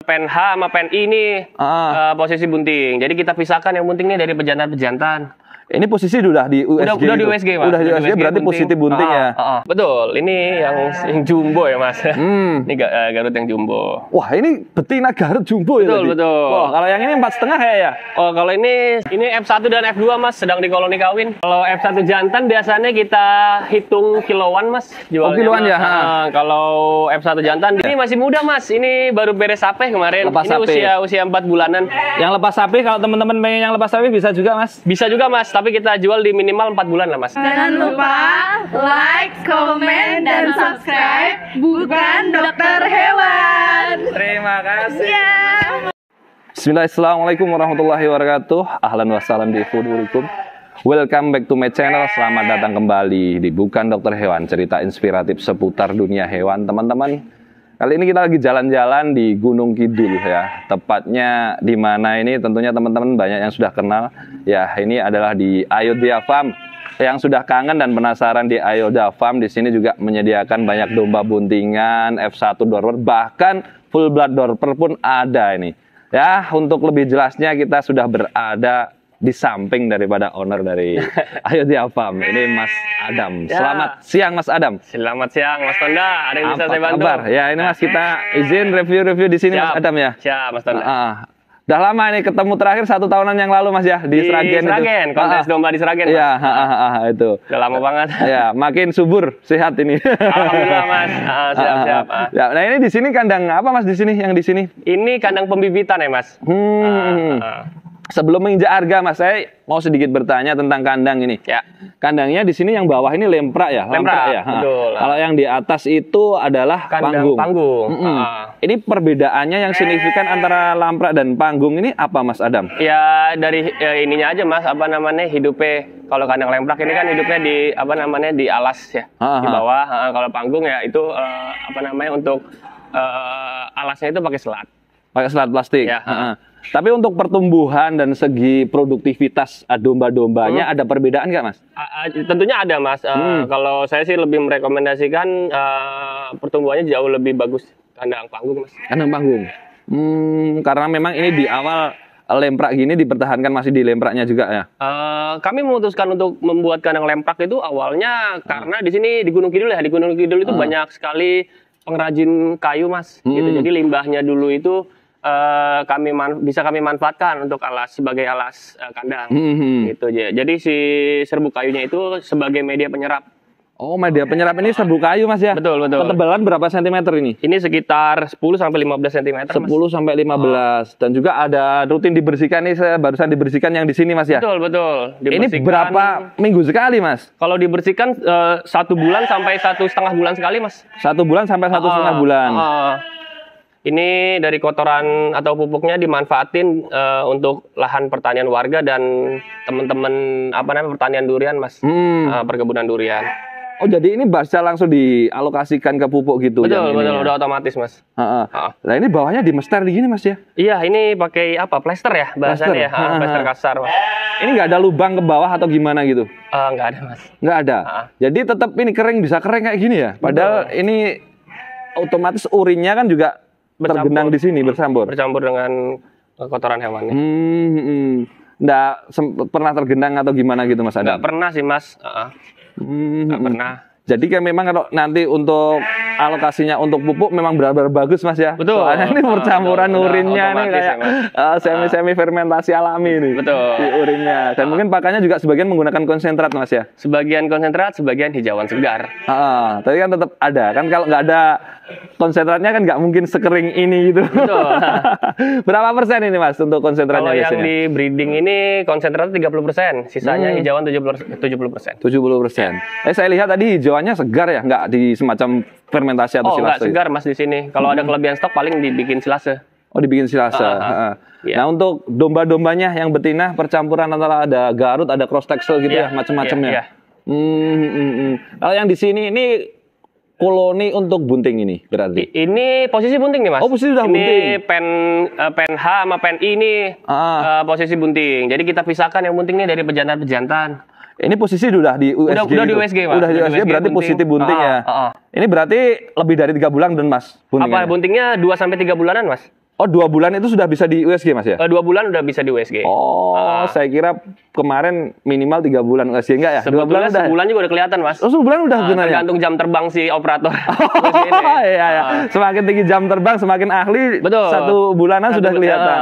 Pen H sama Pen I ini posisi bunting. Jadi kita pisahkan yang bunting ini dari pejantan-pejantan. Ini posisi udah di USG. Udah di USG, Mas. Udah di USG berarti bunting. Positif bunting ya. Betul. Ini yang jumbo ya, Mas. Ini Garut yang jumbo. Wah, ini betina Garut jumbo ya. Betul, betul. Wah, kalau yang ini 4,5 kayak ya. Oh, kalau ini F1 dan F2, Mas, sedang di koloni kawin. Kalau F1 jantan biasanya kita hitung kiloan, Mas. Jualnya, kiloan Mas. Ya. Kalau F1 jantan ini masih muda, Mas. Ini baru beres sape kemarin. Lepas ini sape. usia 4 bulanan. Yang lepas sapi, kalau teman-teman pengen yang lepas sapi bisa juga, Mas. Bisa juga, Mas. Tapi kita jual di minimal 4 bulan lah, Mas. Jangan lupa like, komen, dan subscribe Bukan Dokter Hewan. Terima kasih. Ya. Bismillah, assalamualaikum warahmatullahi wabarakatuh. Ahlan wassalam di Fudurikum. Welcome back to my channel. Selamat datang kembali di Bukan Dokter Hewan, cerita inspiratif seputar dunia hewan, teman-teman. Kali ini kita lagi jalan-jalan di Gunung Kidul ya. Tepatnya di mana ini tentunya teman-teman banyak yang sudah kenal. Ya, ini adalah di Ayodhya Farm. Yang sudah kangen dan penasaran di Ayodhya Farm, di sini juga menyediakan banyak domba buntingan, F1 Dorper, bahkan full blood Dorper pun ada ini. Ya, untuk lebih jelasnya kita sudah berada di samping daripada owner dari Ayodhya Farm. Ini Mas Adam. Ya. Selamat siang Mas Adam. Selamat siang, Mas Tonda. Ada yang bisa saya bantu? Kabar? Ya, ini Mas kita izin review-review di sini. Siap. Mas Adam ya. Siap, Mas Tonda. Udah lama nih ketemu terakhir 1 tahunan yang lalu Mas ya di Sragen itu. Kontes domba di Sragen. Iya, itu. Udah lama banget. Ya, makin subur, sehat ini. Alhamdulillah, Mas. Siap. Ya, nah ini di sini kandang apa Mas di sini? Yang di sini? Ini kandang pembibitan ya, Mas. Sebelum menginjak harga, Mas, saya mau sedikit bertanya tentang kandang ini. Ya. Kandangnya di sini yang bawah ini lemprak ya? Lemprak ya. Betul. Kalau yang di atas itu adalah kandang panggung. Ini perbedaannya yang signifikan antara lamprak dan panggung ini apa, Mas Adam? Ya dari ininya aja, Mas. Hidupnya kalau kandang lemprak ini kan hidupnya di alas ya, di bawah. Kalau panggung ya itu untuk alasnya itu pakai selat. Pakai selat plastik. Ya. Tapi untuk pertumbuhan dan segi produktivitas domba-dombanya ada perbedaan nggak, Mas? Tentunya ada, Mas. Kalau saya sih lebih merekomendasikan pertumbuhannya jauh lebih bagus kandang panggung, Mas. Kandang panggung. Karena memang ini di awal lemprak gini dipertahankan masih di lempraknya juga ya. Kami memutuskan untuk membuat kandang lemprak itu awalnya karena di sini di Gunung Kidul ya. Di Gunung Kidul itu banyak sekali pengrajin kayu, Mas. Gitu. Jadi limbahnya dulu itu bisa kami manfaatkan untuk sebagai alas kandang. Gitu. Jadi si serbuk kayunya itu sebagai media penyerap. Oh, media penyerap ini serbuk kayu, Mas ya? Betul. Ketebalan berapa sentimeter ini? Ini sekitar 10 sampai 15 cm, 10 sampai 15. Dan juga ada rutin dibersihkan nih, saya barusan dibersihkan yang di sini, Mas ya? Betul. Ini berapa minggu sekali, Mas? Kalau dibersihkan 1 bulan sampai 1,5 bulan sekali, Mas. 1 bulan sampai 1,5 bulan. Ini dari kotoran atau pupuknya dimanfaatin untuk lahan pertanian warga dan teman-teman pertanian durian, Mas. Perkebunan durian. Oh, jadi ini bisa langsung dialokasikan ke pupuk gitu? Betul, udah otomatis, Mas. Nah, ini bawahnya dimester gini, Mas ya? Iya, ini pakai plester ya bahasanya ya, plester kasar, Mas. Ini nggak ada lubang ke bawah atau gimana gitu? Nggak ada, Mas. Nggak ada? Jadi tetap ini bisa kering kayak gini ya? Padahal ini otomatis urinnya kan juga tergenang di sini, bercampur dengan kotoran hewannya. Nggak pernah tergenang atau gimana gitu, Mas Adam? Nggak pernah sih, Mas. Nggak pernah. Jadi kan memang kalau nanti untuk alokasinya untuk pupuk memang benar-benar bagus, Mas ya. Betul. Soalnya ini percampuran urinnya nih kayak semi fermentasi alami nih. Betul. Di urinnya. Dan mungkin pakannya juga sebagian menggunakan konsentrat, Mas ya. Sebagian konsentrat, sebagian hijauan segar. Tapi kan tetap ada. Kan kalau nggak ada konsentratnya kan nggak mungkin sekering ini gitu. Betul. Berapa persen ini, Mas, untuk konsentratnya? Kalau yang di breeding ini konsentratnya 30%, sisanya hijauan 70%. 70%. Saya lihat tadi hijauannya segar ya, nggak di semacam fermentasi atau silase? Nggak segar, Mas, di sini. Kalau ada kelebihan stok paling dibikin silase. Oh, dibikin silase. Nah, untuk domba-dombanya yang betina percampuran antara ada Garut, ada cross texel gitu ya, macam-macamnya. Kalau yang di sini ini koloni untuk bunting ini berarti? Ini posisi bunting nih, Mas. Oh, posisi sudah bunting. Ini pen H sama pen I ini posisi bunting. Jadi kita pisahkan yang bunting ini dari pejantan-pejantan. Ini posisi udah di USG. Udah di USG, Mas. Udah di USG berarti bunting. Positif bunting ya. Ini berarti lebih dari 3 bulan dan, Mas, buntingnya. Buntingnya 2 sampai 3 bulanan, Mas. Oh, 2 bulan itu sudah bisa di USG Mas ya? 2 bulan udah bisa di USG. Oh, saya kira kemarin minimal 3 bulan USG enggak ya? 2 bulan Sebetulnya udah. sebulan juga udah kelihatan, Mas. Oh, sebulan udah sebenarnya. Tergantung jam terbang si operator. USG ini. Oh, iya, iya. Semakin tinggi jam terbang, semakin ahli. Betul. 1 bulanan sudah kelihatan.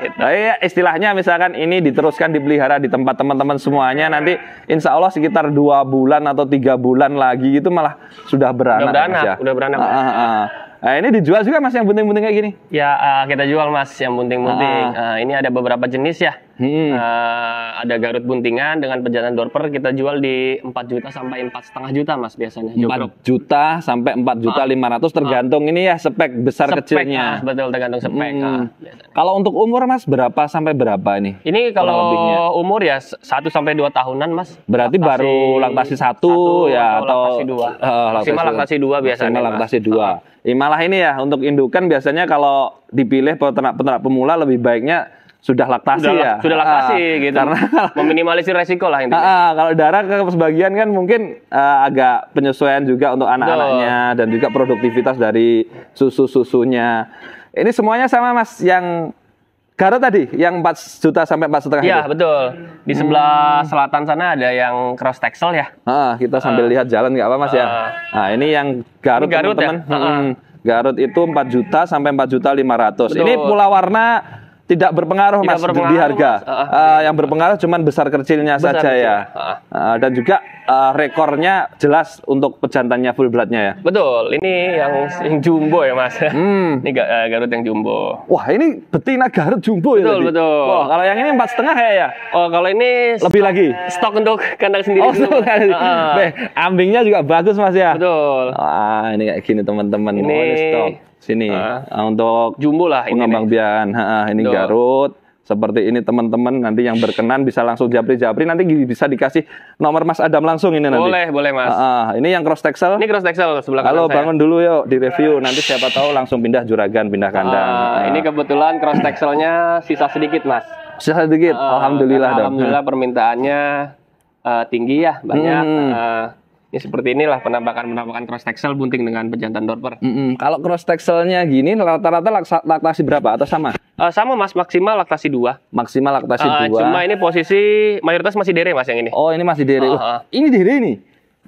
Gitu. Iya, istilahnya misalkan ini diteruskan dipelihara di tempat teman-teman semuanya, nanti insya Allah sekitar 2 bulan atau 3 bulan lagi itu malah sudah beranak. Udah beranak. Nah, ini dijual juga Mas yang bunting-bunting kayak gini? Ya, kita jual Mas yang bunting-bunting. Ini ada beberapa jenis ya. Ada Garut buntingan dengan pejantan dorper kita jual di 4 juta sampai 4,5 juta Mas biasanya. 4 juta sampai 4 juta 500 tergantung ini ya spek besar spek, kecilnya. Betul, tergantung spek. Kalau untuk umur Mas berapa sampai berapa ini? Ini kalau umur ya 1 sampai 2 tahunan Mas. Berarti baru laktasi 1 ya atau laktasi 2. Maksimal laktasi 2 biasanya. Maksimal laktasi 2. Malah ini ya untuk indukan biasanya kalau dipilih peternak-peternak pemula lebih baiknya sudah laktasi ya. Sudah laktasi gitu. Karena meminimalisir resiko lah intinya. Kalau darah ke sebagian kan mungkin agak penyesuaian juga untuk anak-anaknya dan juga produktivitas dari susu-susunya. Ini semuanya sama Mas yang Garut tadi yang 4 juta sampai 4,5 juta. Iya, betul. Di sebelah selatan sana ada yang cross texel ya. Kita sambil lihat jalan nggak apa Mas ya. Nah, ini yang Garut teman-teman. Ya? Garut itu 4 juta sampai 4 juta 500. Ini pola warna tidak berpengaruh Mas di harga. Yang berpengaruh cuman besar kecilnya saja ya. Dan juga rekornya jelas untuk pejantannya full bloodnya ya. Betul, ini yang jumbo ya Mas. Ini Garut yang jumbo. Wah, ini betina Garut jumbo ya. Betul. Wah, kalau yang ini 4,5 kayak ya. Oh, kalau ini lebih lagi. Stok untuk kandang sendiri. Ambingnya juga bagus Mas ya. Betul. Ini kayak gini teman-teman. Ini stok. Sini untuk jumbo lah ini. Pengembang biakan. Ini betul. Garut. Seperti ini teman-teman, nanti yang berkenan bisa langsung japri-japri, nanti bisa dikasih nomor Mas Adam langsung ini nanti. Boleh Mas. Ini yang cross texel. Ini cross texel sebelah kanan. Halo, bangun dulu yuk di review, nanti siapa tahu langsung pindah juragan, pindah kandang. Ini kebetulan cross texelnya sisa sedikit Mas. Sisa sedikit, alhamdulillah dong. Alhamdulillah permintaannya tinggi ya, banyak. Ini seperti inilah penampakan cross texel bunting dengan pejantan dorper. Kalau cross texelnya gini rata-rata laktasi berapa atau sama? Sama Mas, maksimal laktasi 2. Maksimal laktasi 2. Cuma ini posisi mayoritas masih dere Mas yang ini. Oh, ini masih dere. Ini dere ini.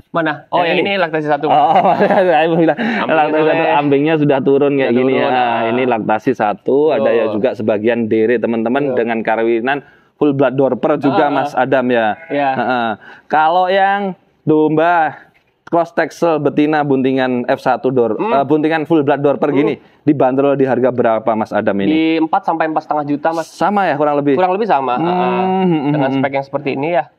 Mana? Oh, yang ini laktasi 1. Laktasi 1 ambingnya sudah turun kayak gini ya. Ini laktasi 1, ada ya juga sebagian dere teman-teman dengan kawinan full blood dorper juga Mas Adam ya. Kalau yang domba cross texel betina buntingan F1 buntingan full blood dorper gini dibanderol di harga berapa Mas Adam ini? Di 4 sampai 4,5 juta Mas. Sama ya kurang lebih? Kurang lebih sama. Dengan spek yang seperti ini ya.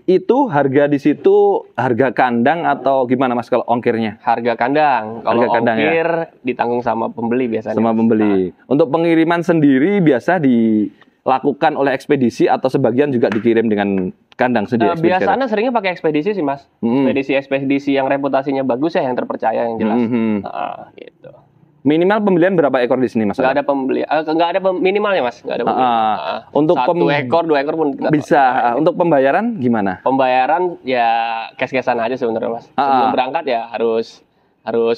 Itu harga di situ harga kandang atau gimana Mas kalau ongkirnya? Harga kandang. Kalau ongkir ditanggung sama pembeli biasanya. Sama pembeli. Untuk pengiriman sendiri biasa dilakukan oleh ekspedisi atau sebagian juga dikirim dengan kandang sendiri? Biasanya seringnya pakai ekspedisi sih Mas. Ekspedisi yang reputasinya bagus ya, yang terpercaya, yang jelas. Gitu. Minimal pembelian berapa ekor di sini Mas? Nggak ada pembelian, nggak ada minimalnya Mas. Nggak ada pembelian. Untuk 1 ekor, 2 ekor pun bisa. Untuk pembayaran gimana? Pembayaran ya cash-cashan aja sebenarnya Mas. Sebelum berangkat ya harus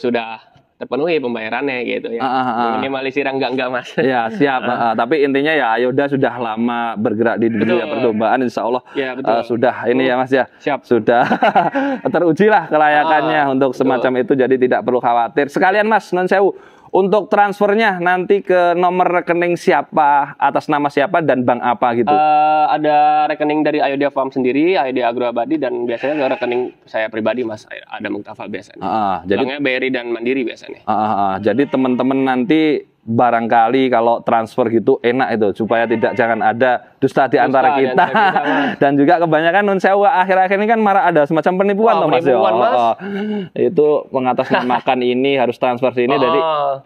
sudah terpenuhi pembayarannya gitu ya. Minimalisir enggak Mas. Ya, siap. Tapi intinya ya Ayoda sudah lama bergerak di dunia perlombaan, insya Allah sudah ini ya Mas ya. Siap. Sudah teruji lah kelayakannya untuk semacam itu, jadi tidak perlu khawatir. Sekalian Mas, non sewu, untuk transfernya nanti ke nomor rekening siapa, atas nama siapa dan bank apa gitu? Ada rekening dari Ayodya Farm sendiri, Ayodya Agroabadi, dan biasanya ada rekening saya pribadi Mas, ada Muktafa biasanya. Jadi banknya BRI dan Mandiri biasanya. Jadi teman-teman nanti barangkali kalau transfer gitu enak itu, supaya jangan ada dusta di antara kita. Dan juga kebanyakan non sewu akhir-akhir ini kan marah ada semacam penipuan Mas. Itu mengatasnamakan ini harus transfer sini. Jadi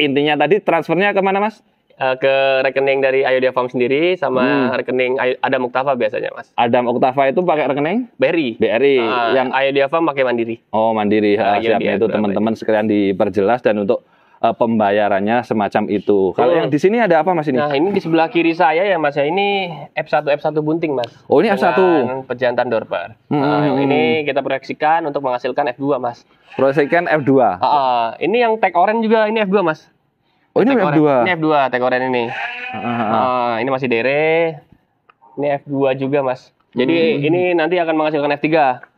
intinya tadi transfernya kemana Mas? Ke rekening dari Ayodya Farm sendiri sama rekening Adam Muktafa biasanya Mas. Adam Muktafa itu pakai rekening? BRI. Yang Ayodya Farm pakai Mandiri. Oh, Mandiri. Siapnya itu teman-teman sekalian diperjelas, dan untuk pembayarannya semacam itu. Kalau yang di sini ada apa Mas ini? Nah, ini di sebelah kiri saya ya Mas ya, ini F1 bunting Mas. Oh, ini F1. Pejantan dorper. Ini kita proyeksikan untuk menghasilkan F2 Mas. Proyeksikan F2. Ini yang tag orange juga ini F2 Mas. Oh, ini Tekoren. F2. Ini F2 tekoren ini. Ini masih dere. Ini F2 juga, Mas. Jadi ini nanti akan menghasilkan F3.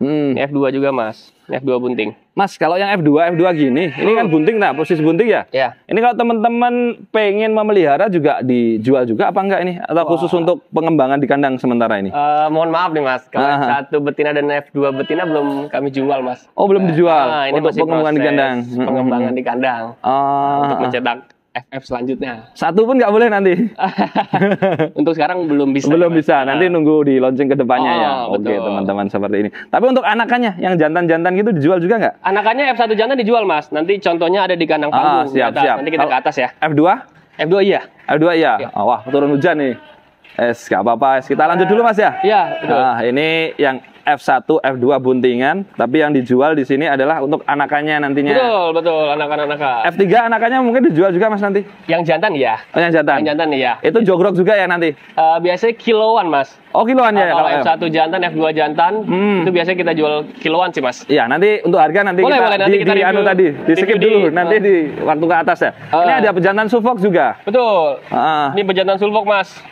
Ini F2 juga, Mas. Ini F2 bunting. Mas, kalau yang F2 gini, ini kan bunting, nah posisi bunting ya? Ya. Ini kalau teman-teman pengen memelihara juga dijual juga apa enggak ini? Atau khusus untuk pengembangan di kandang sementara ini? Mohon maaf nih, Mas. Kalau F1 betina dan F2 betina belum kami jual, Mas. Oh, belum dijual Ini untuk masih pengembangan di proses kandang. Pengembangan di kandang. Untuk mencetak FF selanjutnya. Satu pun nggak boleh nanti. Untuk sekarang belum bisa. Belum bisa. Nanti nunggu di launching ke depannya ya. Oke, betul. teman-teman seperti ini. Tapi untuk anakannya yang jantan-jantan gitu dijual juga nggak? Anakannya F1 jantan dijual, Mas. Nanti contohnya ada di kandang panggung. Siap, di atas. siap. Nanti kita ke atas ya. F2? F2 iya. F2 iya. Iya. Wah, turun hujan nih. Nggak apa-apa. Kita lanjut dulu, Mas ya. Iya, betul. Nah, ini yang F1, F2 buntingan, tapi yang dijual di sini adalah untuk anakannya nantinya. Betul, anakan-anakan. F3 anakannya mungkin dijual juga, Mas, nanti. Yang jantan ya. Oh, yang jantan. Yang jantan ya. Itu jogrok juga ya nanti. Biasanya kiloan, Mas. Oh, kiloan ya. Kalau F1 jantan, F2 jantan, itu biasanya kita jual kiloan sih, Mas. Iya, nanti untuk harga nanti Boleh, kita nanti kita di anu review- tadi, di skip review dulu, nanti di waktu ke atas ya. Ini ada pejantan Suffolk juga. Betul. Ini pejantan sulfok, Mas.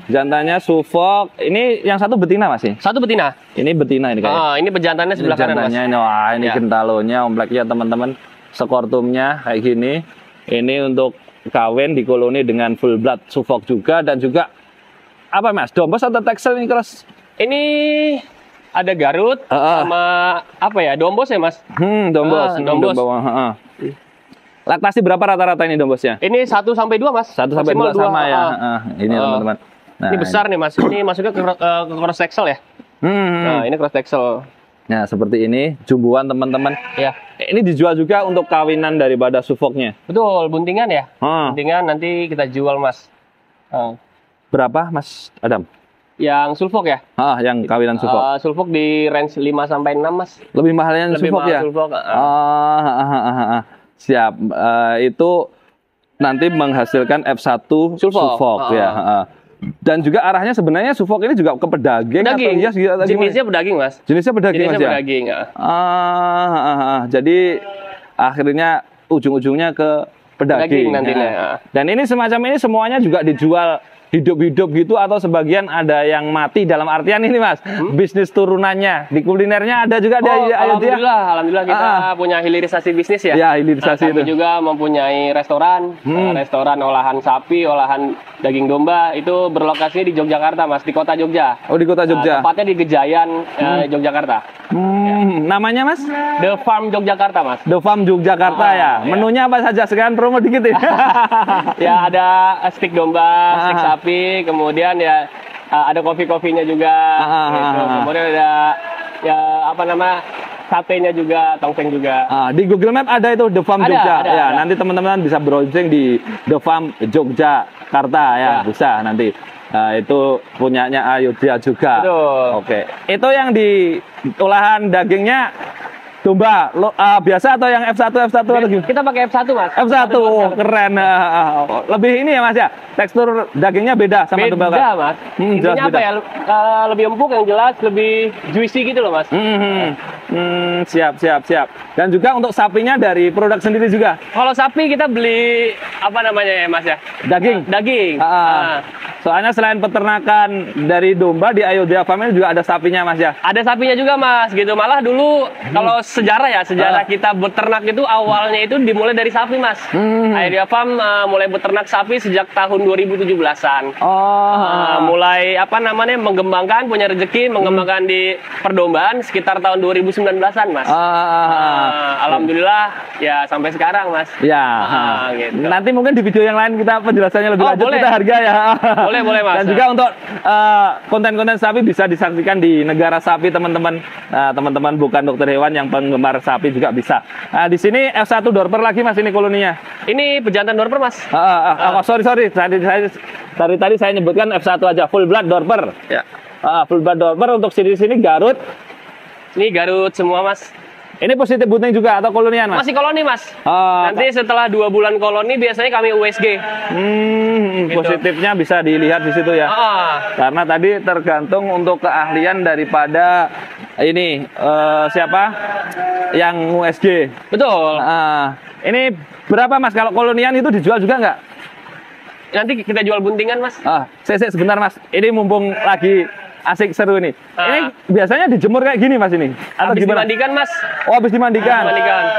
Jantannya Suffolk. Ini yang satu betina, Mas sih. Satu betina. Ini betina ini kayaknya. Ini pejantannya sebelah kanan, Mas. Jantannya ini, wah ini Ya. gentalonya, ompleknya teman-teman. Skortumnya kayak gini. Ini untuk kawin di koloni dengan full blood Suffolk juga, dan juga apa, Mas? Dombos atau Texel ini keras? Ini ada Garut sama apa ya? Dombos ya, Mas? Dombos. Dombos. Laktasi berapa rata-rata ini dombosnya? Ini 1 sampai 2, Mas. 1 sampai 2 Maksimal sama ya. Ini teman-teman. Nah, ini besar nih, Mas. Ini masuknya ke cross texel ya. Nah, ini cross texel. Nah, seperti ini jumbuan teman-teman. Ya. Ini dijual juga untuk kawinan daripada Suffolknya. Betul, buntingan ya. Buntingan nanti kita jual, Mas. Berapa, Mas Adam? Yang sulfok ya? Yang kawinan Suffolk. Sulfok di range 5 sampai 6, Mas. Lebih mahal yang Lebih Suffolk mahal ya? Sulfok. Siap. Itu nanti menghasilkan F1 Suffolk ya. Dan juga arahnya sebenarnya Suffolk ini juga ke pedaging atau hias gitu, atau Jenisnya gimana? pedaging, Mas. Jenisnya pedaging, Jenisnya Mas ya? pedaging. Jadi akhirnya ujung-ujungnya ke pedaging. nantinya. Dan ini semacam ini semuanya juga dijual hidup-hidup gitu, atau sebagian ada yang mati, dalam artian ini, Mas, bisnis turunannya di kulinernya ada juga di Ayodhya. Alhamdulillah kita punya hilirisasi bisnis ya. Ya, hilirisasi kami itu. juga mempunyai restoran, restoran olahan sapi, olahan daging domba, itu berlokasi di Yogyakarta, Mas, di kota Jogja. Oh, di kota Jogja. Tepatnya di Gejayan, Yogyakarta. Namanya, Mas? The Farm Yogyakarta, Mas. The Farm Yogyakarta ya. Menunya apa saja? Sekarang promo dikit ya. Ya, ada stik domba, stik sapi, kemudian ya ada kopi-kopinya juga, gitu. Kemudian ada ya apa nama satenya juga, tongseng juga. Di Google Map ada itu The Farm Jogja. ada. Nanti teman-teman bisa browsing di The Farm Yogyakarta ya, bisa nanti. Itu punyanya Ayodhya juga. Betul. Oke. Itu yang di olahan dagingnya domba biasa atau yang F1 atau gimana? Kita pakai F1, Mas. F1, keren. Lebih ini ya, Mas ya. Tekstur dagingnya beda sama domba. Beda, Mas. Jelas Intinya apa beda. ya? Lebih empuk, yang jelas lebih juicy gitu loh, Mas. Siap. Dan juga untuk sapinya dari produk sendiri juga. Kalau sapi kita beli apa namanya ya, Mas ya? Daging. Daging. Soalnya selain peternakan dari domba di Ayodhya Farm ini juga ada sapinya, Mas ya. Ada sapinya juga, Mas, gitu. Malah dulu kalau sejarah kita beternak itu awalnya itu dimulai dari sapi, Mas. Ayodhya Farm mulai beternak sapi sejak tahun 2017-an. Mulai apa namanya mengembangkan, punya rezeki mengembangkan di perdombaan sekitar tahun 2019-an, Mas. Alhamdulillah ya sampai sekarang, Mas. Ya. Gitu. Nanti mungkin di video yang lain kita penjelasannya lebih lanjut, boleh. kita harga ya. Boleh, Mas. Dan juga untuk konten-konten sapi bisa disaksikan di Negara Sapi, teman-teman. Teman-teman bukan dokter hewan yang penggemar sapi juga bisa. Di sini F1 Dorper lagi, Mas, ini koloninya. Ini pejantan Dorper, Mas. Sorry. Tadi saya nyebutkan F1 aja, full blood Dorper. Ya. Full blood Dorper untuk sini Garut. Ini Garut semua, Mas. Ini positif bunting juga atau kolonian, Mas? Masih koloni, Mas. Oh, Nanti setelah 2 bulan koloni biasanya kami USG. Gitu. Positifnya bisa dilihat di situ ya. Karena tadi tergantung untuk keahlian daripada ini siapa yang USG. Betul. Ini berapa, Mas? Kalau kolonian itu dijual juga nggak? Nanti kita jual buntingan, Mas. Sebentar, Mas. Ini mumpung lagi asik seru nih. Ini biasanya dijemur kayak gini, Mas, ini? Atau habis gimana? dimandikan, Mas. Oh, habis dimandikan.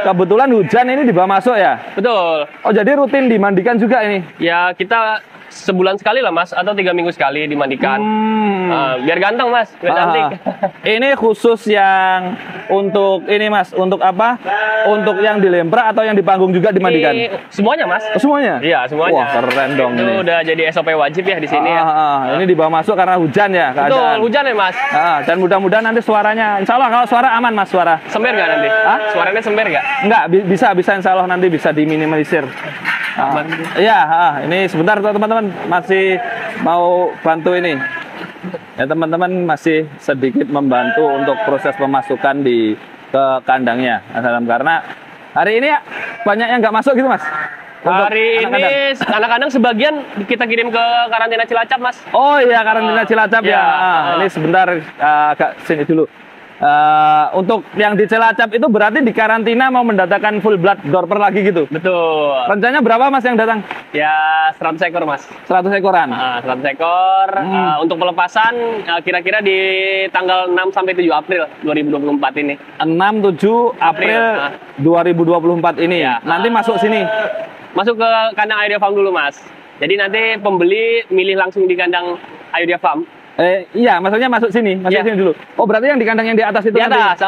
Kebetulan hujan ini dibawa masuk ya? Betul. Oh, jadi rutin dimandikan juga ini? Ya, kita sebulan sekali lah, Mas, atau 3 minggu sekali dimandikan. Biar ganteng, Mas, biar cantik. Ini khusus yang untuk ini, Mas, untuk apa? Untuk yang dilemprak atau yang di panggung juga dimandikan? Ini semuanya, Mas. Oh, semuanya? Iya, semuanya. Wah, keren dong itu ini. udah jadi SOP wajib ya di sini ya. Ini dibawa masuk karena hujan ya keadaan. Betul, hujan ya, Mas. Dan mudah-mudahan nanti suaranya, insya Allah kalau suara aman, Mas, suara. Sember nggak nanti? Suaranya sember nggak? Enggak, bisa insya Allah nanti bisa diminimalisir. Iya, ini sebentar teman-teman, masih mau bantu ini. Ya, teman-teman masih sedikit membantu untuk proses pemasukan ke kandangnya. Karena hari ini ya, banyak yang nggak masuk gitu, Mas. Hari ini anak-anak sebagian kita kirim ke karantina Cilacap, Mas. Oh iya, karantina Cilacap ya. Ini sebentar agak sini dulu. Untuk yang di Cilacap itu berarti di karantina mau mendatangkan full blood dorper lagi gitu? Betul. Rencananya berapa, Mas, yang datang? Ya 100 ekor, Mas. 100 ekoran? 100 ekor. Untuk pelepasan kira-kira di tanggal 6 sampai 7 April 2024 ini. 6-7 April 2024 ini. Ya. Nanti masuk sini? Masuk ke kandang Ayodhya Farm dulu, Mas. Jadi nanti pembeli milih langsung di kandang Ayodhya Farm. Iya, maksudnya masuk sini, sini dulu. Oh, berarti yang di kandang yang di atas itu? Di atas,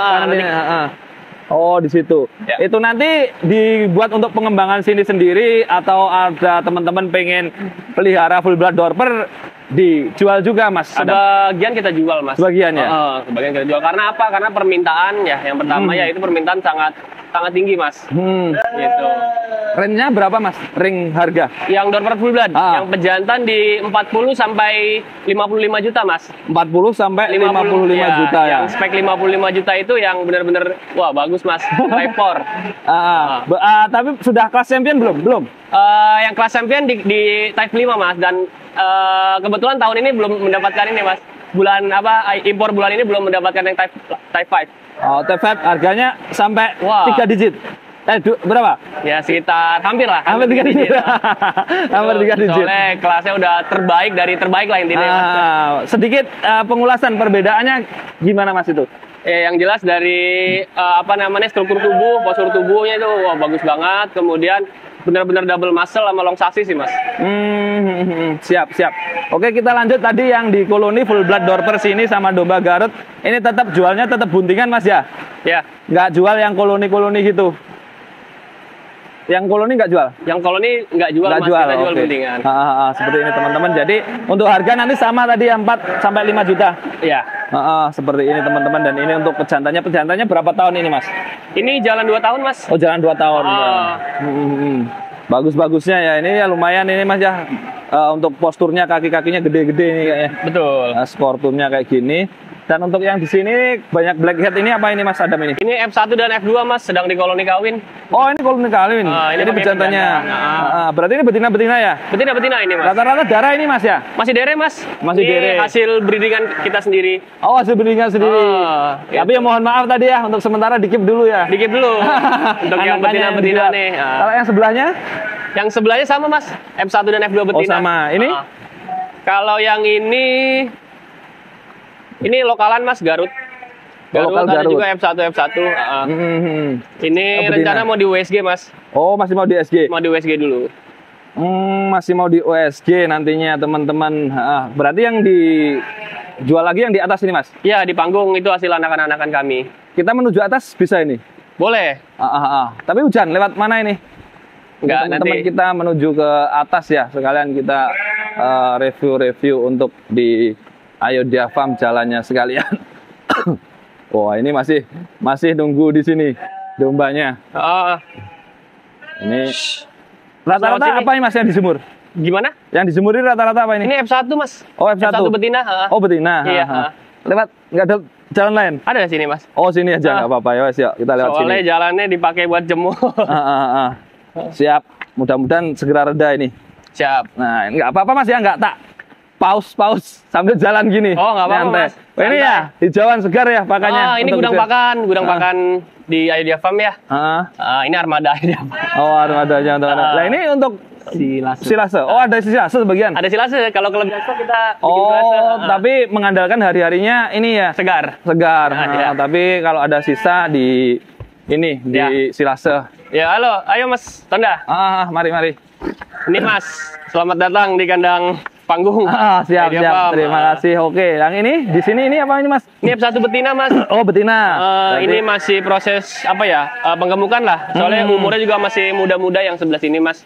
Oh, di situ. Ya. Itu nanti dibuat untuk pengembangan sini sendiri atau ada teman-teman pengen pelihara full blood dorper dijual juga, Mas? Sebagian kita jual, Mas. Sebagian ya? Sebagian kita jual. Karena apa? Karena permintaan ya. Yang pertama ya itu permintaan sangat tinggi, Mas. Gitu. Range-nya berapa, Mas? Ring harga? Yang dorper full blood, yang pejantan di 40 sampai 55 juta, Mas. 40 sampai 55 juta ya. Yang spek 55 juta itu yang benar-benar wah bagus, Mas. Type 4. Tapi sudah kelas champion belum? Belum. Yang kelas champion di Type 5, Mas, dan kebetulan tahun ini belum mendapatkan ini, Mas. Impor bulan ini belum mendapatkan yang Type 5. Oh, Type 5 harganya sampai 3 digit. Berapa? Ya sekitar hampir lah. Hampir 3 digit. Hampir 3 digit. Soalnya kelasnya udah terbaik dari terbaik lah intinya. Sedikit pengulasan perbedaannya gimana, Mas, itu? Yang jelas dari struktur tubuh, postur tubuhnya itu wah bagus banget. Kemudian benar-benar double muscle sama long chassis sih, Mas. Siap. Oke, kita lanjut tadi yang di koloni full blood dorper sini sama domba Garut. Ini tetap jualnya tetap buntingan, Mas ya? Ya. Nggak jual yang koloni-koloni gitu. Yang koloni nggak jual? Yang koloni nggak jual, Mas. Kita jual buntingan. Seperti ini, teman-teman. Jadi untuk harga nanti sama tadi 4 sampai 5 juta. Iya. Seperti ini, teman-teman. Dan ini untuk pejantannya berapa tahun ini, Mas? Ini jalan 2 tahun, Mas. Oh, jalan 2 tahun. Bagus-bagusnya ya. Ini ya lumayan ini, Mas ya. Untuk posturnya kaki-kakinya gede-gede ini kayaknya. Betul. Skortumnya kayak gini. Dan untuk yang di sini banyak blackhead ini apa ini, Mas Adam ini? Ini F1 dan F2, Mas, sedang di koloni kawin. Oh, ini koloni kawin. Ini pejantannya. Berarti ini betina-betina ya? Betina-betina ini, Mas. Rata-rata darah ini, Mas ya? Masih dere, Mas. Masih ini dere. Hasil breedingan kita sendiri. Oh, hasil breedingan sendiri. Tapi ya mohon maaf tadi ya, untuk sementara dikip dulu ya. Dikip dulu. Untuk yang betina-betina nih. Kalau yang sebelahnya? Yang sebelahnya sama, Mas. F1 dan F2 betina. Oh, sama. Ini? Kalau yang ini lokalan, Mas, Garut. Lokal ada Garut. juga F1. Ini rencana mau di USG, Mas. Oh, masih mau di USG? Mau di USG dulu. Masih mau di USG nantinya, teman-teman. Berarti yang dijual lagi yang di atas ini, Mas? Iya, di panggung itu hasil anak-anakan kami. Kita menuju atas bisa ini? Boleh. Tapi hujan, lewat mana ini? Enggak, teman-teman kita menuju ke atas ya. Sekalian kita review untuk di Ayodhya Farm jalannya sekalian. Wah, ini masih nunggu di sini dombanya. Ini rata-rata apa ini, Mas, yang dijemur? Gimana? Yang dijemur ini rata-rata apa ini? Ini F1, Mas. Oh, F1. F1 betina. Oh, betina. Iya. Lewat nggak ada jalan lain? Ada di sini, Mas. Oh, sini aja nggak apa-apa ya, Mas. Yuk, kita lewat Soalnya sini. jalannya dipakai buat jemur. Siap. Mudah-mudahan segera reda ini. Siap. Nah, nggak apa-apa Mas ya, nggak tak pause sambil jalan gini. Oh, nggak apa-apa, Nyantai. Mas. Oh, ini ya, hijauan segar ya pakannya. Ini untuk gudang bisa- gudang pakan di Ayodhya Farm ya. Ini armada Ayodhya Farm. Oh, armadanya teman-teman. Nah, ini untuk silase. Oh, ada silase sebagian. Ada silase, kalau kelebihan stok kita bikin silase. Oh, tapi mengandalkan hari-harinya ini ya. Segar. Segar. Iya. Tapi kalau ada sisa di ini di Ya. silase. Ya, halo. Ayo Mas Tonda. Mari. Ini Mas, selamat datang di kandang panggung. Siap. Ayodhya Farm. Terima kasih. Oke, yang ini di sini ini apa ini Mas? Ini F1 betina Mas. Oh, betina. Berarti- Ini masih proses apa ya? Penggemukan lah. Soalnya umurnya juga masih muda-muda yang sebelah sini Mas.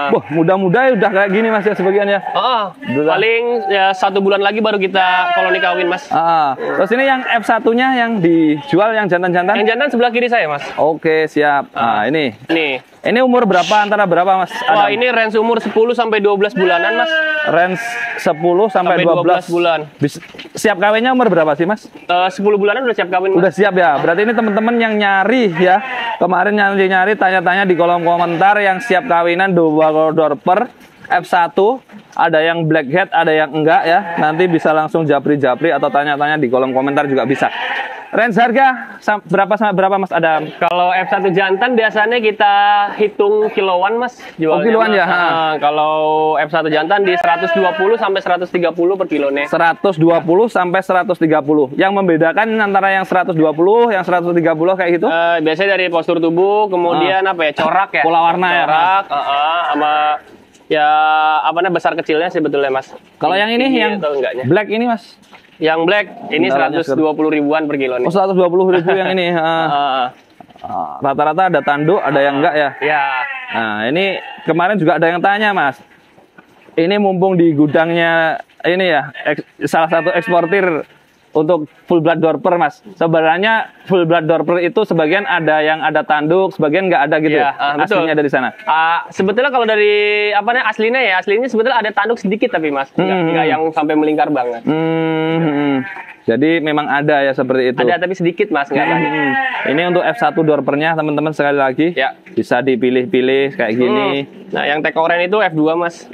Wah, muda-muda udah kayak gini Mas ya sebagian ya. Paling ya 1 bulan lagi baru kita koloni kawin Mas. Terus ini yang F1-nya yang dijual yang jantan-jantan? Yang jantan sebelah kiri saya Mas. Oke, siap. Nah, ini. Nih. Ini umur berapa, antara berapa Mas? Wah, Adam? ini range umur 10 sampai 12 bulanan Mas. Range 10 sampai 12 bulan. Siap kawinnya umur berapa sih Mas? 10 bulanan udah siap kawin Mas. Udah siap ya. Berarti ini teman-teman yang nyari ya. Kemarin nyari tanya-tanya di kolom komentar yang siap kawinan double dorper F1, ada yang blackhead, ada yang enggak ya. Nanti bisa langsung japri-japri atau tanya-tanya di kolom komentar juga bisa. Range harga berapa sampai berapa Mas Adam? Kalau F1 jantan biasanya kita hitung kiloan Mas. Jualnya, kiloan Mas. ya? Kalau F1 jantan di 120 sampai 130 per kilonya. 120 sampai 130. Yang membedakan antara yang 120, yang 130 kayak gitu? Biasanya dari postur tubuh, kemudian apa ya, corak ya. Pola warna ya? Corak, sama ya apa namanya besar kecilnya sebetulnya Mas. Kalau yang ini Tinggi yang atau enggaknya? black ini Mas? Yang black ini Bentaranya 120 ribuan per kilonya. Oh, 120 ribu yang ini. Rata-rata ada tanduk, ada yang enggak ya? Ya. Nah, ini kemarin juga ada yang tanya Mas. Ini mumpung di gudangnya ini ya, salah satu eksportir untuk full blood dorper Mas. Sebenarnya full blood dorper itu sebagian ada yang ada tanduk, sebagian nggak ada gitu. Ya, betul. Aslinya dari sana. Sebetulnya kalau dari apa namanya aslinya sebetulnya ada tanduk sedikit tapi Mas, nggak yang sampai melingkar banget. Jadi memang ada ya seperti itu. Ada tapi sedikit Mas, nggak banyak. Ini untuk F1 dorpernya teman-teman sekali lagi. Ya. Bisa dipilih-pilih kayak gini. Nah, yang tag orange itu F2 Mas.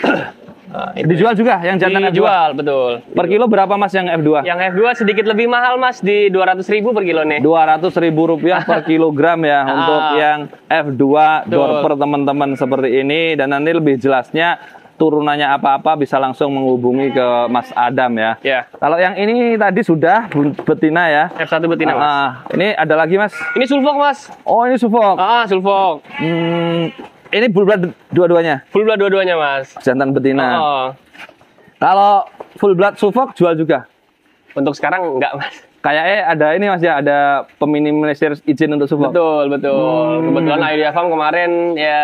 Dijual juga yang jantan F2. Dijual, betul. Per kilo berapa Mas yang F2? Yang F2 sedikit lebih mahal Mas, di 200.000 per kilo nih. 200.000 rupiah per kilogram ya untuk yang F2 Betul. dorper teman-teman seperti ini. Dan nanti lebih jelasnya turunannya apa-apa bisa langsung menghubungi ke Mas Adam ya. Ya. Kalau yang ini tadi sudah betina ya. F1 betina Mas. Ini ada lagi Mas. Ini sulfok Mas. Oh, ini sufok. Sulfok. Ini full blood dua-duanya. Full blood dua-duanya Mas. Jantan betina. Oh. Kalau full blood sufok jual juga. Untuk sekarang enggak Mas. Kayaknya ada ini Mas ya, ada peminimalisir izin untuk sufok. Betul. Kebetulan Ayodhya Farm kemarin ya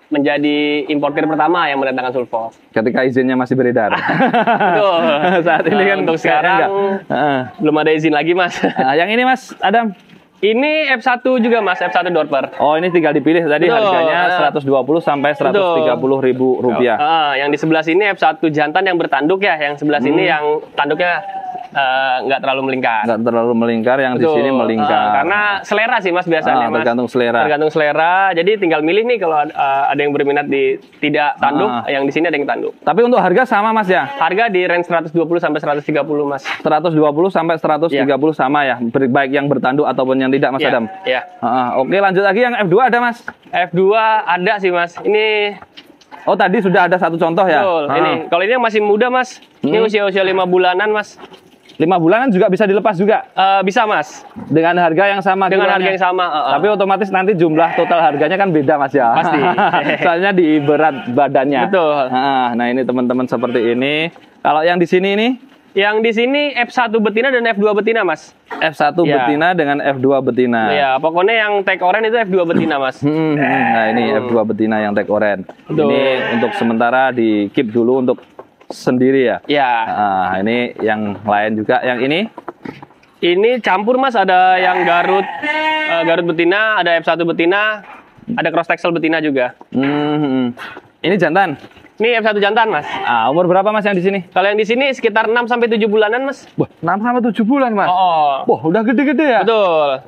menjadi importir pertama yang mendatangkan sulfok. Ketika izinnya masih beredar. Betul. Saat ini kan untuk kayaknya sekarang enggak. belum ada izin lagi Mas. Nah, yang ini Mas Adam. Ini F1 juga Mas, F1 dorper. Oh, ini tinggal dipilih tadi. Betul. Harganya 120 sampai 130 ribu rupiah. Yang di sebelah sini F1 jantan yang bertanduk ya, yang sebelah sini yang tanduknya nggak terlalu melingkar. Nggak terlalu melingkar, yang di sini melingkar. Karena selera sih Mas biasanya Mas. Tergantung selera. Tergantung selera. Jadi tinggal milih nih kalau ada yang berminat di tidak tanduk, yang di sini ada yang tanduk. Tapi untuk harga sama Mas ya? Harga di range 120 sampai 130 Mas. 120 sampai 130 sama ya, baik yang bertanduk ataupun yang tidak Mas Iya, Adam. Iya. Oke, lanjut lagi yang F2 ada Mas. F2 ada sih Mas. Ini Oh, tadi sudah ada satu contoh ya. betul. Ini kalau ini yang masih muda Mas. Ini usia 5 bulanan Mas. 5 bulanan juga bisa dilepas juga Bisa Mas. dengan harga yang sama. Dengan kilonya. harga yang sama. Tapi otomatis nanti jumlah total harganya kan beda Mas ya. Pasti. Soalnya di berat badannya. Betul. Nah, ini teman-teman seperti ini. Kalau yang di sini ini Yang di sini F1 betina dan F2 betina Mas. F1 Ya. betina dengan F2 betina. Ya, pokoknya yang tag orange itu F2 betina Mas. Nah, ini F2 betina yang tag orange. Betul. Ini untuk sementara di keep dulu untuk sendiri ya. Ya. Nah, ini yang lain juga. Yang Ini campur Mas, ada yang Garut betina, ada F1 betina, ada cross texel betina juga. ini jantan. Ini F1 jantan, Mas. Umur berapa Mas yang di sini? Kalau yang di sini sekitar 6 sampai 7 bulanan, Mas. Wah, 6 sampai 7 bulan, Mas. Oh. Wah, udah gede-gede ya? Betul.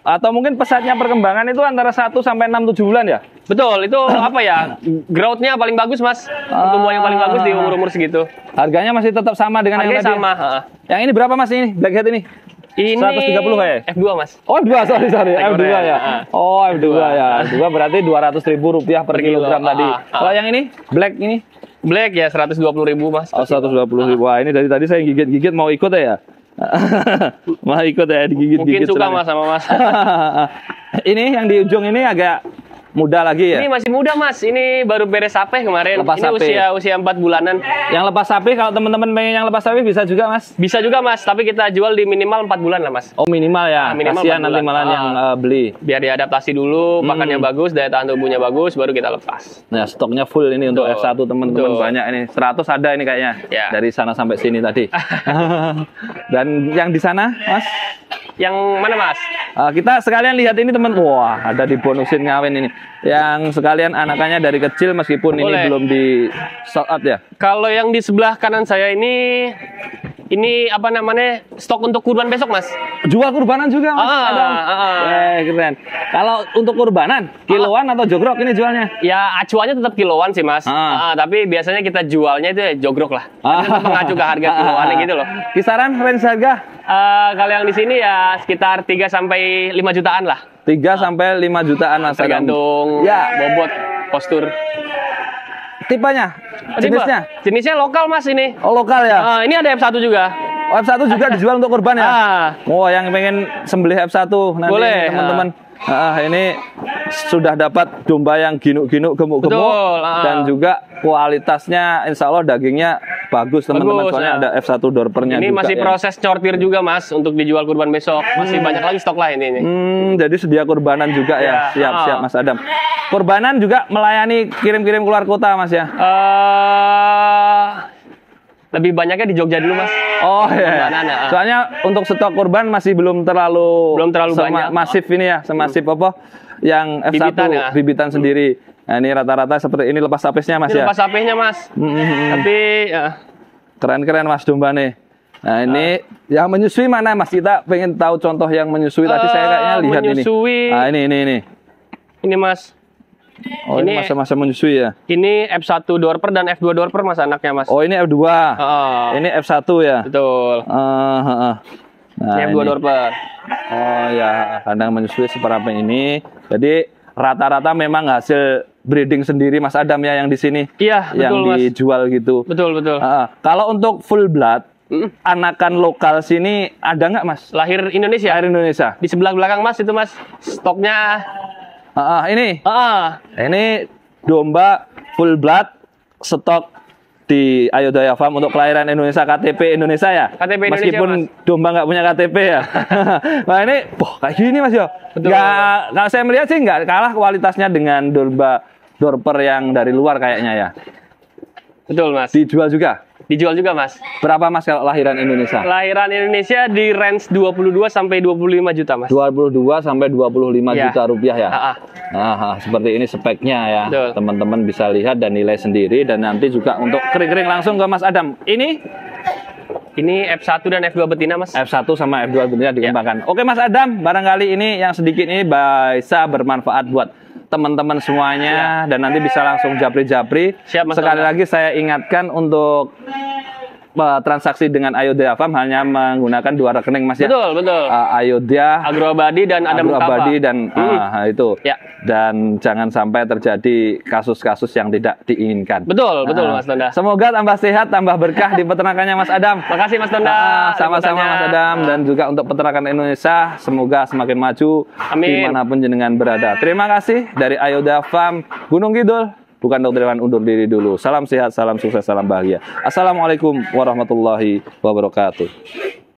Atau mungkin pesatnya perkembangan itu antara 1 sampai 6 7 bulan ya? Betul, itu apa ya? Growth-nya paling bagus, Mas. Pertumbuhan yang paling bagus di umur-umur segitu. Harganya masih tetap sama dengan yang Harganya tadi? sama. Yang ini berapa Mas ini? Black Hat ini? Ini 130 kayak? F2, Mas. Oh, F2, sorry. F2 ya. Oh, F2 ya. F2 berarti Rp200.000 per kilogram tadi. Kalau yang ini? Black ini? Black ya 120.000, Mas. Oh, 120.000. Wah, ini dari tadi saya gigit-gigit mau ikut ya? Mau ikut ya digigit-gigit. Mungkin suka Mas sama Mas. Ini yang di ujung ini agak muda lagi ya? Ini masih muda, Mas. Ini baru beres sapi kemarin. Lepas ini sapi. usia 4 bulanan. Yang lepas sapi, kalau teman-teman pengen yang lepas sapi bisa juga Mas? Bisa juga, Mas, tapi kita jual di minimal 4 bulan lah, Mas. Oh, minimal ya. Minimal Kasihan 4 nanti bulan. malah yang beli. Biar diadaptasi dulu, pakannya bagus, daya tahan tubuhnya bagus, baru kita lepas. Nah, stoknya full ini untuk Betul. F1 teman-teman, Betul. banyak ini. 100 ada ini kayaknya. Ya. Dari sana sampai sini tadi. Dan yang di sana, Mas? Yang mana, Mas? Kita sekalian lihat ini teman. Wah, ada dibonusin ngawin ini. Yang sekalian anakannya dari kecil meskipun ini Boleh. belum di sold out ya. Kalau yang di sebelah kanan saya ini apa namanya? Stok untuk kurban besok, Mas. Jual kurbanan juga Mas Adam. Keren. Kalau untuk kurbanan, kiloan atau jogrok ini jualnya? Ya acuannya tetap kiloan sih, Mas. Tapi biasanya kita jualnya itu ya jogrok lah. Kita mengacu ke harga kiloan gitu loh. Kisaran range harga? Kalau yang di sini ya sekitar 3 sampai 5 jutaan lah. 3 sampai 5 jutaan Mas Adam. Tergantung bobot, postur. Tipenya? Jenisnya? Jenisnya lokal, Mas, ini. Oh, lokal ya? Ini ada F1 juga. Oh, F1 juga dijual untuk kurban ya? Oh, yang pengen sembelih F1 nanti Boleh, teman-teman. Ini sudah dapat domba yang ginuk-ginuk, gemuk-gemuk. Betul, dan juga kualitasnya insya Allah dagingnya bagus teman-teman. Soalnya ada F1 dorpernya ini juga. Ini masih proses cortir juga, Mas, untuk dijual kurban besok. Masih banyak lagi stok lain ini. Jadi sedia kurbanan juga ya? Siap-siap Mas Adam. Kurbanan juga melayani kirim-kirim keluar kota Mas ya? Lebih banyaknya di Jogja dulu, Mas. Oh iya. Soalnya untuk stok kurban masih belum terlalu banyak. Masif ini ya, semasif apa yang F1 bibitan, ya? Bibitan sendiri. Nah, ini rata-rata seperti ini lepas sapisnya Mas ini ya. lepas sapisnya, Mas. Tapi keren-keren Mas domba nih. Nah, ini yang menyusui mana Mas? Kita pengen tahu contoh yang menyusui. Tadi saya kayaknya lihat menyusui. ini. Nah, ini. Ini, Mas. Oh, ini masa-masa menyusui ya? Ini F1 dorper dan F2 dorper, Mas, anaknya, Mas. Oh, ini F2. Ini F1 ya? Betul. Nah, ini F2 dorper. Oh ya, kandang menyusui seperti ini. Jadi rata-rata memang hasil breeding sendiri Mas Adam ya yang di sini. Iya, yang betul, Mas. dijual gitu. Betul. Kalau untuk full blood, anakan lokal sini ada nggak Mas? Lahir Indonesia. Lahir Indonesia. Di sebelah belakang, Mas, itu, Mas. Stoknya ini. Ini domba full blood stok di Ayodhya Farm untuk kelahiran Indonesia, KTP Indonesia ya. KTP Indonesia, meskipun Mas. domba nggak punya KTP ya. Nah ini, kayak gini Mas ya. Kalau saya melihat sih nggak kalah kualitasnya dengan domba dorper yang dari luar kayaknya ya. Betul, Mas. Dijual juga? Dijual juga, Mas. Berapa Mas kalau lahiran Indonesia? Lahiran Indonesia di range 22 sampai 25 juta, Mas. 22 sampai 25 Ya. juta rupiah ya. Seperti ini speknya ya. Teman-teman bisa lihat dan nilai sendiri, dan nanti juga untuk kering-kering langsung ke Mas Adam. Ini F1 dan F2 betina, Mas. F1 sama F2 betina dikembangkan. Oke Mas Adam, barangkali ini yang sedikit ini bisa bermanfaat buat teman-teman semuanya, dan nanti bisa langsung japri-japri. Sekali lagi saya ingatkan untuk transaksi dengan Ayodhya Farm hanya menggunakan 2 rekening Mas ya. Betul. Ayodhya, Agroabadi dan Adam Agroabadi dan itu. Ya. Dan jangan sampai terjadi kasus-kasus yang tidak diinginkan. Betul Mas Tonda. Semoga tambah sehat, tambah berkah di peternakannya Mas Adam. Makasih Mas Tonda. Sama-sama Mas Adam, dan juga untuk peternakan Indonesia semoga semakin maju. Amin. Dimanapun jenengan berada. Terima kasih dari Ayodhya Farm Gunung Kidul. Bukan Dokter Hewan undur diri dulu. Salam sehat, salam sukses, salam bahagia. Assalamualaikum warahmatullahi wabarakatuh.